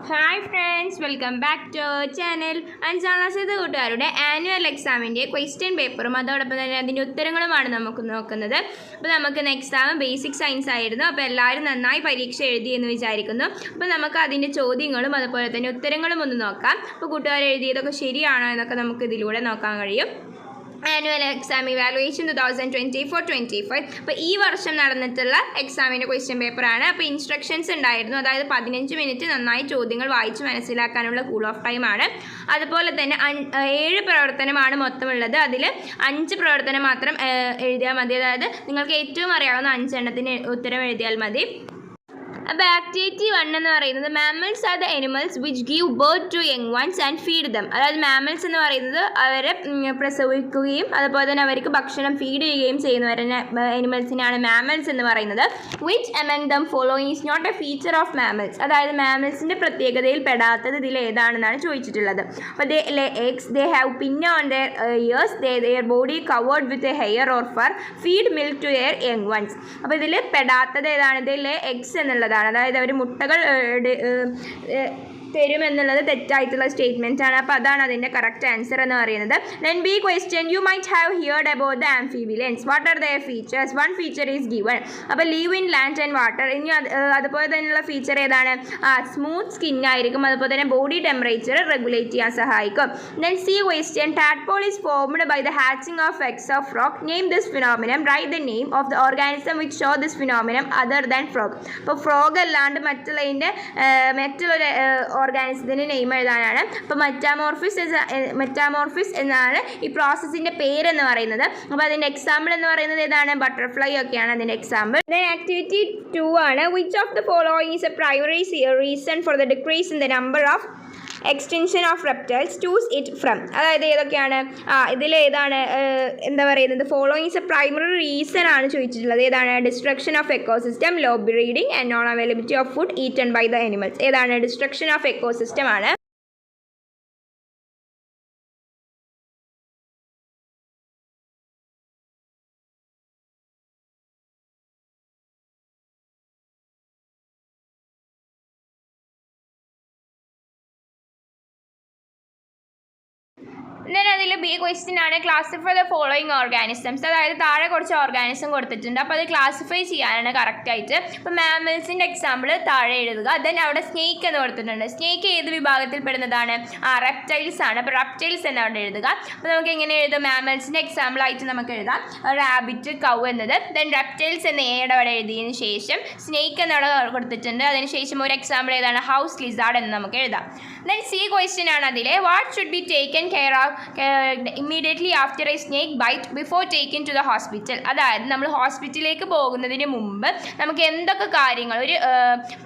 Hi friends, welcome back to our channel. അഞ്ചാം ക്ലാസ്സിലെ കൂട്ടുകാരുടെ ആനുവൽ എക്സാമിൻ്റെ ക്വസ്റ്റ്യൻ പേപ്പറും അതോടൊപ്പം തന്നെ അതിൻ്റെ ഉത്തരങ്ങളുമാണ് നമുക്ക് നോക്കുന്നത്. അപ്പോൾ നമുക്ക് എക്സാം ബേസിക് സയൻസ് ആയിരുന്നു. അപ്പോൾ എല്ലാവരും നന്നായി പരീക്ഷ എഴുതി എന്ന് വിചാരിക്കുന്നു. അപ്പോൾ നമുക്ക് അതിൻ്റെ ചോദ്യങ്ങളും അതുപോലെ തന്നെ ഉത്തരങ്ങളും ഒന്ന് നോക്കാം. അപ്പോൾ കൂട്ടുകാർ എഴുതിയതൊക്കെ ശരിയാണോ എന്നൊക്കെ നമുക്ക് ഇതിലൂടെ നോക്കാൻ കഴിയും. Annual exam evaluation 2024-25. അപ്പോൾ ഈ വർഷം നടന്നിട്ടുള്ള എക്സാമിൻ്റെ ക്വസ്റ്റ്യൻ പേപ്പറാണ്. അപ്പോൾ ഇൻസ്ട്രക്ഷൻസ് ഉണ്ടായിരുന്നു, അതായത് 15 മിനിറ്റ് നന്നായി ചോദ്യങ്ങൾ വായിച്ച് മനസ്സിലാക്കാനുള്ള കൂൾ ഓഫ് ടൈമാണ്. അതുപോലെ തന്നെ 7 പ്രവർത്തനമാണ് മൊത്തമുള്ളത്. അതിൽ 5 പ്രവർത്തനം മാത്രം എഴുതിയാൽ മതി. അതായത് നിങ്ങൾക്ക് ഏറ്റവും അറിയാവുന്ന 5 എണ്ണത്തിന് ഉത്തരം എഴുതിയാൽ മതി. അപ്പോൾ ആക്ടിവിറ്റി 1 എന്ന് പറയുന്നത് mammals are the animals which give birth to young ones and feed them. അതായത് മാമൽസ് എന്ന് പറയുന്നത് അവരെ പ്രസവിക്കുകയും അതുപോലെ തന്നെ അവർക്ക് ഭക്ഷണം ഫീഡ് ചെയ്യുകയും ചെയ്യുന്നവരെ എനിമൽസിനാണ് മാമൽസ് എന്ന് പറയുന്നത്. Which among them following is not a feature of mammals. അതായത് മാമൽസിൻ്റെ പ്രത്യേകതയിൽ പെടാത്തത് ഇതിൽ ഏതാണെന്നാണ് ചോദിച്ചിട്ടുള്ളത്. അപ്പോൾ they lay eggs, they have pin on their ears, their body covered with a hair or fur, feed milk to their young ones. അപ്പോൾ ഇതിൽ പെടാത്തത് ഏതാണ്? ഇതിൽ എഗ്സ് എന്നുള്ളതാണ്. അതായത് അവർ മുട്ടകൾ തരുമെന്നുള്ളത് തെറ്റായിട്ടുള്ള സ്റ്റേറ്റ്മെൻറ്റ് ആണ്. അപ്പോൾ അതാണ് അതിൻ്റെ കറക്റ്റ് ആൻസർ എന്ന് പറയുന്നത്. Then B question, you might have heard about the amphibians. What are their features? One feature is given. അപ്പോൾ live in land and water. ഇനി അതുപോലെ തന്നെയുള്ള ഫീച്ചർ ഏതാണ്? സ്മൂത്ത് സ്കിന്നായിരിക്കും. അതുപോലെ തന്നെ ബോഡി ടെമ്പറേച്ചർ റെഗുലേറ്റ് ചെയ്യാൻ സഹായിക്കും. Then C question, tadpole is formed by the hatching of eggs of frog. Name this phenomenon. Write the name of the organism which show this phenomenon other than frog. അപ്പോൾ frog അല്ലാണ്ട് മറ്റുള്ളതിൻ്റെ മറ്റുള്ളൊരു ഓർഗാനിസത്തിൻ്റെ name എഴുതാനാണ്. അപ്പോൾ മെറ്റാമോർഫിസ് എന്നാണ് ഈ പ്രോസസ്സിൻ്റെ പേരെന്ന് പറയുന്നത്. അപ്പോൾ അതിൻ്റെ എക്സാമ്പിൾ എന്ന് പറയുന്നത് ഏതാണ്? ബട്ടർഫ്ലൈ ഒക്കെയാണ് അതിൻ്റെ എക്സാമ്പിൾ. ദെൻ ആക്ടിവിറ്റി 2 ആണ്. Which of the following is a primary reason for the decrease in the number of extension of reptiles choose it from. അതായത് ഏതൊക്കെയാണ്? ഇതിലേതാണ് എന്താ പറയുന്നത്? Following is a primary reason ആണ് ചോദിച്ചിട്ടുള്ളത്. ഏതാണ്? Destruction of ecosystem, low breeding and non availability of food eaten by the animals. ഏതാണ്? Destruction of ecosystem ആണ്. ദെൻ അതിൽ ബി ക്വസ്റ്റ്യൻ ആണ്, ക്ലാസിഫൈ ദ ഫോളോയിങ് ഓർഗാനിസംസ്. അതായത് താഴെ കുറച്ച് ഓർഗാനിസം കൊടുത്തിട്ടുണ്ട്. അപ്പോൾ അത് ക്ലാസിഫൈ ചെയ്യാനാണ് കറക്റ്റായിട്ട്. ഇപ്പോൾ മാമൽസിൻ്റെ എക്സാമ്പിൾ താഴെ എഴുതുക. ദെൻ അവിടെ സ്നേക്ക് എന്ന് കൊടുത്തിട്ടുണ്ട്. സ്നേക്ക് ഏത് വിഭാഗത്തിൽ പെടുന്നതാണ്? റെപ്റ്റൈൽസ് ആണ്. അപ്പോൾ റെപ്റ്റൈൽസ് എന്ന് അവിടെ എഴുതുക. അപ്പോൾ നമുക്ക് എങ്ങനെ എഴുതാം? മാമൽസിൻ്റെ എക്സാമ്പിൾ ആയിട്ട് നമുക്ക് എഴുതാം റാബിറ്റ്, കൗ എന്നത്. ദെൻ റെപ്റ്റൈൽസ് എന്ന് ഏടെ അവിടെ എഴുതിയതിന് ശേഷം സ്നേക്ക് എന്നവിടെ കൊടുത്തിട്ടുണ്ട്. അതിന് ശേഷം ഒരു എക്സാമ്പിൾ ഏതാണ്? ഹൗസ് ലിസാർഡ് എന്ന് നമുക്ക് എഴുതാം. ദെൻ സി ക്വസ്റ്റ്യൻ ആണ് അതിലെ, what should be taken care of immediately after a snake bite before taken to the hospital. അതായത് നമ്മൾ ഹോസ്പിറ്റലിലേക്ക് പോകുന്നതിന് മുമ്പ് നമുക്ക് എന്തൊക്കെ കാര്യങ്ങൾ, ഒരു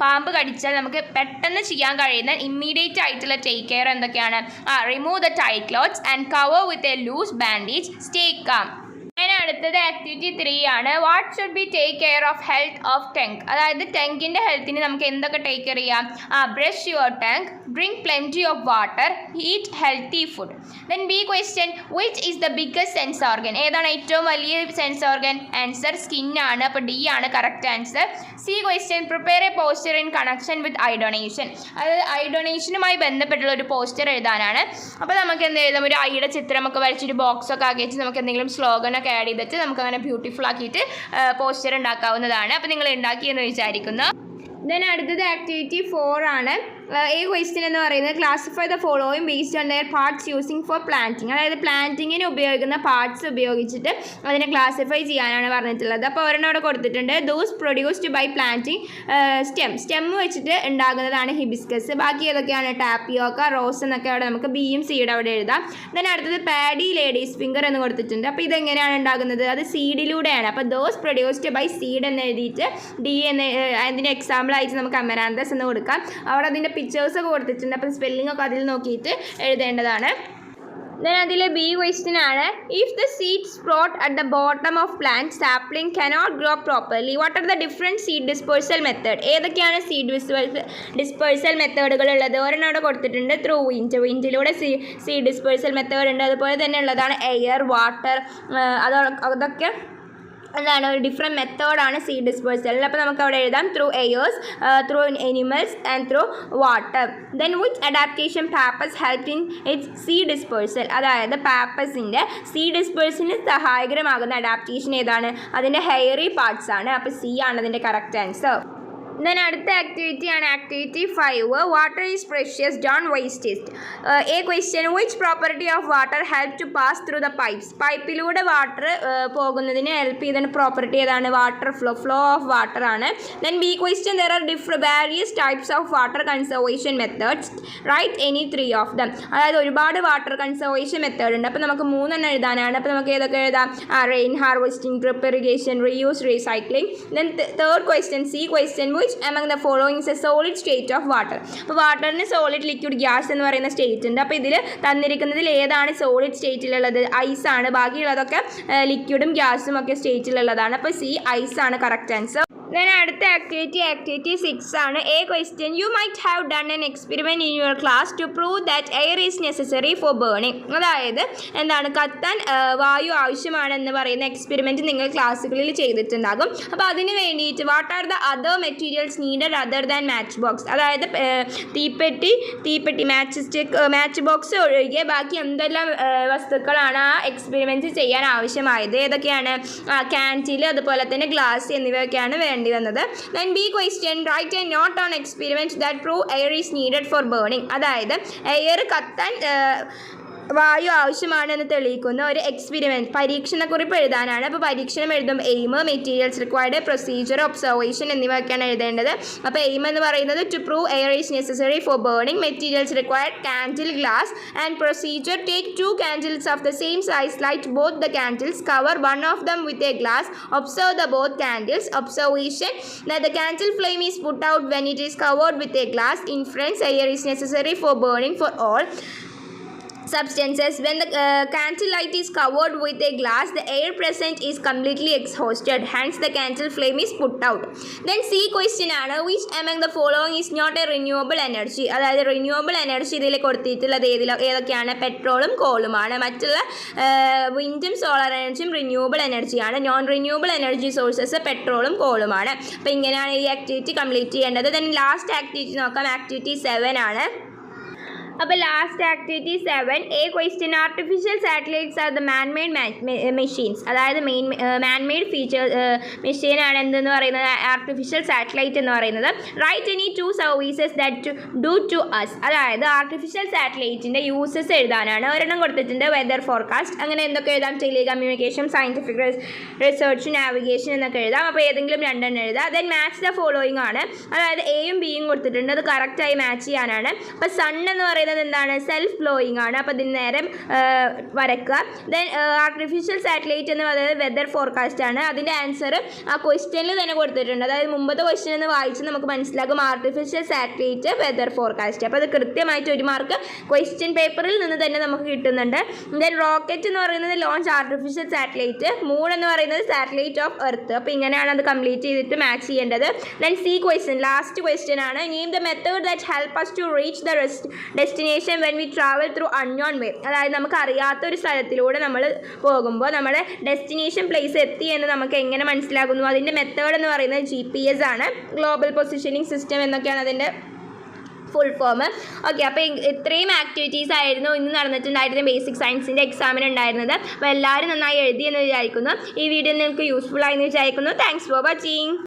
പാമ്പ് കടിച്ചാൽ നമുക്ക് പെട്ടെന്ന് ചെയ്യാൻ കഴിയുന്ന ഇമ്മീഡിയറ്റ് ആയിട്ടുള്ള ടേക്ക് കെയർ എന്തൊക്കെയാണ്? Remove the tight clothes and cover with a loose bandage, stay calm. അതിന് അടുത്തത് ആക്ടിവിറ്റി 3 ആണ്. What should be take care of health of tongue. അതായത് ടങ്ങിൻ്റെ ഹെൽത്തിന് നമുക്ക് എന്തൊക്കെ ടേക്ക് കെയർ ചെയ്യാം? Brush your tongue, drink plenty of water, eat healthy food. Then B question, which is the biggest sense organ. ഏതാണ് ഏറ്റവും വലിയ സെൻസ് ഓർഗൻ? ആൻസർ സ്കിന്നാണ്. അപ്പോൾ ഡി ആണ് correct answer. C question, prepare A poster in connection with I donation. അതായത് I ഡൊണേഷനുമായി ബന്ധപ്പെട്ടുള്ള ഒരു poster എഴുതാനാണ്. അപ്പോൾ നമുക്ക് എന്ത് എഴുതാം? ഒരു ഐയുടെ ചിത്രമൊക്കെ വരച്ചൊരു ബോക്സൊക്കെ ആക്കി വെച്ച് നമുക്ക് എന്തെങ്കിലും സ്ലോഗനൊക്കെ ആഡ് ചെയ്തിട്ട് നമുക്ക് അങ്ങനെ ബ്യൂട്ടിഫുൾ ആക്കിയിട്ട് പോസ്റ്റർ ഉണ്ടാക്കാവുന്നതാണ്. അപ്പോൾ നിങ്ങൾ ഉണ്ടാക്കിയെന്ന് വിചാരിക്കുന്നു. ദെൻ അടുത്തത് ആക്ടിവിറ്റി 4 ആണ്. ഈ ക്വസ്റ്റ്യൻ എന്ന് പറയുന്നത്, classify the following based on their parts using four planting. അതായത് പ്ലാന്റിങ്ങിന് ഉപയോഗിക്കുന്ന പാർട്സ് ഉപയോഗിച്ചിട്ട് അതിനെ ക്ലാസിഫൈ ചെയ്യാനാണ് പറഞ്ഞിട്ടുള്ളത്. അപ്പോൾ ഒരെണ്ണം കൊടുത്തിട്ടുണ്ട്, those produced by planting stem വെച്ചിട്ട് ഉണ്ടാകുന്നതാണ് ഹിബിസ്കസ്. ബാക്കി ഏതൊക്കെയാണ്? ടാപ്പിയോക്ക, റോസ് എന്നൊക്കെ അവിടെ നമുക്ക് ബിയും സിയുടെ അവിടെ എഴുതാം. ദെൻ അടുത്തത് പാഡി, ലേഡീസ് ഫിംഗർ എന്ന് കൊടുത്തിട്ടുണ്ട്. അപ്പോൾ ഇതെങ്ങനെയാണ് ഉണ്ടാകുന്നത്? അത് സീഡിലൂടെയാണ്. അപ്പോൾ ദോസ് പ്രൊഡ്യൂസ്ഡ് ബൈ സീഡ് എന്ന് എഴുതിയിട്ട് ഡി എന്ന് അതിൻ്റെ എക്സാമ്പിൾ ആയിട്ട് നമുക്ക് അമരാന്തസ് എന്ന് കൊടുക്കാം. അവിടെ അതിൻ്റെ പിക്ചേഴ്സൊക്കെ കൊടുത്തിട്ടുണ്ട്. അപ്പോൾ സ്പെല്ലിംഗ് ഒക്കെ അതിൽ നോക്കിയിട്ട് എഴുതേണ്ടതാണ്. ദെൻ അതിൽ ബി ക്വസ്റ്റ്യൻ ആണ്, if the seed sprout at the bottom of plant sapling cannot grow properly, what are the different seed dispersal method. ഏതൊക്കെയാണ് സീഡ് ഡിസ്പേഴ്സൽ മെത്തേഡുകൾ ഉള്ളത്? ഒരെണ്ണം അവിടെ കൊടുത്തിട്ടുണ്ട്, ത്രൂ വിൻഡിലൂടെ സീഡ് ഡിസ്പേഴ്സൽ മെത്തേഡ് ഉണ്ട്. അതുപോലെ തന്നെ ഉള്ളതാണ് എയർ, വാട്ടർ, അതൊക്കെ എന്താണ് ഒരു ഡിഫറെൻറ്റ് മെത്തേഡാണ് സീഡ് ഡിസ്പേഴ്സൽ. അപ്പോൾ നമുക്ക് അവിടെ എഴുതാം through heirs, through animals and through water. Then which adaptation pappus help in its seed dispersal. അതായത് പാപ്പസിൻ്റെ സീഡ് ഡിസ്പേഴ്സിന് സഹായകരമാകുന്ന അഡാപ്റ്റേഷൻ ഏതാണ്? അതിൻ്റെ ഹെയറി പാർട്സ് ആണ്. അപ്പോൾ സി ആണ് അതിൻ്റെ കറക്റ്റ് ആൻസർ. ദെൻ അടുത്ത ആക്ടിവിറ്റിയാണ് activity 5. Water is precious, don't waste it. A question which property of water help to pass through the pipes. പൈപ്പിലൂടെ വാട്ടർ പോകുന്നതിന് ഹെൽപ്പ് ചെയ്ത പ്രോപ്പർട്ടി ഏതാണ്? വാട്ടർ ഫ്ലോ ഓഫ് വാട്ടർ ആണ്. Then B question there are various types of water conservation methods, write any 3 of them. അതായത് ഒരുപാട് water conservation method ഉണ്ട്. അപ്പോൾ നമുക്ക് 3 എഴുതാനാണ്. അപ്പോൾ നമുക്ക് ഏതൊക്കെ എഴുതാം? Rain harvesting, drip irrigation, reuse, recycling. Then third question C question which among the following is a solid state of water. അപ്പോൾ വാട്ടറിന് സോളിഡ് ലിക്വിഡ് ഗ്യാസ് എന്ന് പറയുന്ന സ്റ്റേറ്റ് ഉണ്ട്. അപ്പോൾ ഇതിൽ തന്നിരിക്കുന്നതിൽ ഏതാണ് സോളിഡ് സ്റ്റേറ്റിലുള്ളത്? ഐസാണ്. ബാക്കിയുള്ളതൊക്കെ ലിക്വിഡും ഗ്യാസും ഒക്കെ സ്റ്റേറ്റിലുള്ളതാണ്. അപ്പോൾ സി ഐസാണ് കറക്റ്റ് ആൻസർ. ദെൻ അടുത്ത ആക്ടിവിറ്റി 6 ആണ്. A question you might have done an experiment in your class to prove that air is necessary for burning. അതായത് എന്താണ്? കത്താൻ വായു ആവശ്യമാണെന്ന് പറയുന്ന എക്സ്പെരിമെൻറ്റ് നിങ്ങൾ ക്ലാസ്സുകളിൽ ചെയ്തിട്ടുണ്ടാകും. അപ്പോൾ അതിന് വേണ്ടിയിട്ട് what are the other materials needed other than match box. അതായത് തീപ്പെട്ടി മാച്ച് ബോക്സ് ഒഴികെ ബാക്കി എന്തെല്ലാം വസ്തുക്കളാണ് ആ എക്സ്പെരിമെൻറ്റ് ചെയ്യാൻ ആവശ്യമായത്? ഏതൊക്കെയാണ്? ക്യാൻഡിൽ, അതുപോലെ തന്നെ ഗ്ലാസ് എന്നിവയൊക്കെയാണ് വേണ്ടത്. Then B question, write a note on experiments that prove air is needed for burning. അതായത് എയർ കത്താൻ വായു ആവശ്യമാണെന്ന് തെളിയിക്കുന്ന ഒരു എക്സ്പെരിമെൻറ്റ് പരീക്ഷണക്കുറിപ്പ് എഴുതാനാണ്. അപ്പോൾ പരീക്ഷണം എഴുതുമ്പോൾ aim, materials required, procedure, observation എന്നിവയൊക്കെയാണ് എഴുതേണ്ടത്. അപ്പോൾ എയിം എന്ന് പറയുന്നത് to prove air is necessary for burning, materials required candle, glass, and procedure take 2 candles of the same size, light both the candles, cover one of them with a glass, observe the both candles. Observation that the candle flame is put out when it is covered with a glass. Inference, air is necessary for burning for all substances. When the candle light is covered with a glass, the air present is completely exhausted, hence the candle flame is put out. Then C question ആണ് which among the following is not a renewable energy. അതായത് renewable energy ഇതിൽ കൊടുത്തിട്ടുള്ളത് ഏതൊക്കെയാണ്? പെട്രോളും കോളുമാണ്. മറ്റുള്ള വിൻഡും solar എനർജിയും റിന്യൂവബിൾ എനർജിയാണ്. നോൺ റിന്യൂവബിൾ എനർജി സോഴ്സസ് പെട്രോളും കോളുമാണ്. അപ്പോൾ ഇങ്ങനെയാണ് ഈ ആക്ടിവിറ്റി കംപ്ലീറ്റ് ചെയ്യേണ്ടത്. ദെൻ ലാസ്റ്റ് ആക്ടിവിറ്റി നോക്കാം. ആക്ടിവിറ്റി 7 ആണ്. അപ്പോൾ last activity 7. A question artificial satellites are the manmade machines. അതായത് മാൻമെയ്ഡ് മെഷീനാണ് എന്തെന്ന് പറയുന്നത്? ആർട്ടിഫിഷ്യൽ സാറ്റലൈറ്റ് എന്ന് പറയുന്നത്. Write any 2 services that do to us. അതായത് ആർട്ടിഫിഷ്യൽ സാറ്റലൈറ്റിൻ്റെ യൂസസ് എഴുതാനാണ്. ഒരെണ്ണം കൊടുത്തിട്ടുണ്ട് വെതർ ഫോർകാസ്റ്റ്. അങ്ങനെ എന്തൊക്കെ എഴുതാം? Tele communication, scientific research, navigation എന്നൊക്കെ എഴുതാം. അപ്പോൾ ഏതെങ്കിലും 2 എണ്ണം എഴുതാം. ദെൻ മാച്ച് ദ ഫോളോയിങ് ആണ്. അതായത് എയും ബിയും കൊടുത്തിട്ടുണ്ട്. അത് കറക്റ്റായി മാച്ച് ചെയ്യാനാണ്. അപ്പോൾ സൺ എന്ന് പറയുന്നത് എന്താണ്? സെൽഫ് ഫ്ലോയിങ് ആണ്. അപ്പോൾ ഇതിന് നേരെ വരക്കുക. ദെൻ ആർട്ടിഫിഷ്യൽ സാറ്റലൈറ്റ് എന്ന് പറയുന്നത് വെതർ ഫോർകാസ്റ്റ് ആണ്. അതിൻ്റെ ആൻസർ ആ ക്വസ്റ്റ്യനിൽ തന്നെ കൊടുത്തിട്ടുണ്ട്. അതായത് മുമ്പത്തെ ക്വസ്റ്റ്യൻ എന്ന് വായിച്ച് നമുക്ക് മനസ്സിലാകും ആർട്ടിഫിഷ്യൽ സാറ്റലൈറ്റ് വെതർ ഫോർകാസ്റ്റ്. അപ്പോൾ അത് കൃത്യമായിട്ട് 1 മാർക്ക് ക്വസ്റ്റ്യൻ പേപ്പറിൽ നിന്ന് തന്നെ നമുക്ക് കിട്ടുന്നുണ്ട്. ദെൻ റോക്കറ്റ് എന്ന് പറയുന്നത് ലോഞ്ച് ആർട്ടിഫിഷ്യൽ സാറ്റലൈറ്റ്. മൂൺ എന്ന് പറയുന്നത് സാറ്റലൈറ്റ് ഓഫ് എർത്ത്. അപ്പോൾ ഇങ്ങനെയാണ് അത് കംപ്ലീറ്റ് ചെയ്തിട്ട് മാച്ച് ചെയ്യേണ്ടത്. Then C question, last question ആണ്. Name the method that help us to reach the destination when we travel through unknown way. അതായത് നമുക്ക് അറിയാത്തൊരു സ്ഥലത്തിലൂടെ നമ്മൾ പോകുമ്പോൾ നമ്മുടെ ഡെസ്റ്റിനേഷൻ പ്ലേസ് എത്തി എന്ന് നമുക്ക് എങ്ങനെ മനസ്സിലാകുന്നു? അതിൻ്റെ മെത്തേഡ് എന്ന് പറയുന്നത് GPS ആണ്. ഗ്ലോബൽ പൊസിഷനിങ് സിസ്റ്റം എന്നൊക്കെയാണ് അതിൻ്റെ ഫുൾ ഫോം. ഓക്കെ, അപ്പോൾ ഇത്രയും ആക്ടിവിറ്റീസ് ആയിരുന്നു ഇന്ന് നടന്നിട്ടുണ്ടായിരുന്ന ബേസിക് സയൻസിൻ്റെ എക്സാമിന് ഉണ്ടായിരുന്നത്. അപ്പോൾ എല്ലാവരും നന്നായി എഴുതി എന്ന് വിചാരിക്കുന്നു. ഈ വീഡിയോ നിങ്ങൾക്ക് യൂസ്ഫുൾ ആയെന്ന് വിചാരിക്കുന്നു. Thanks for watching.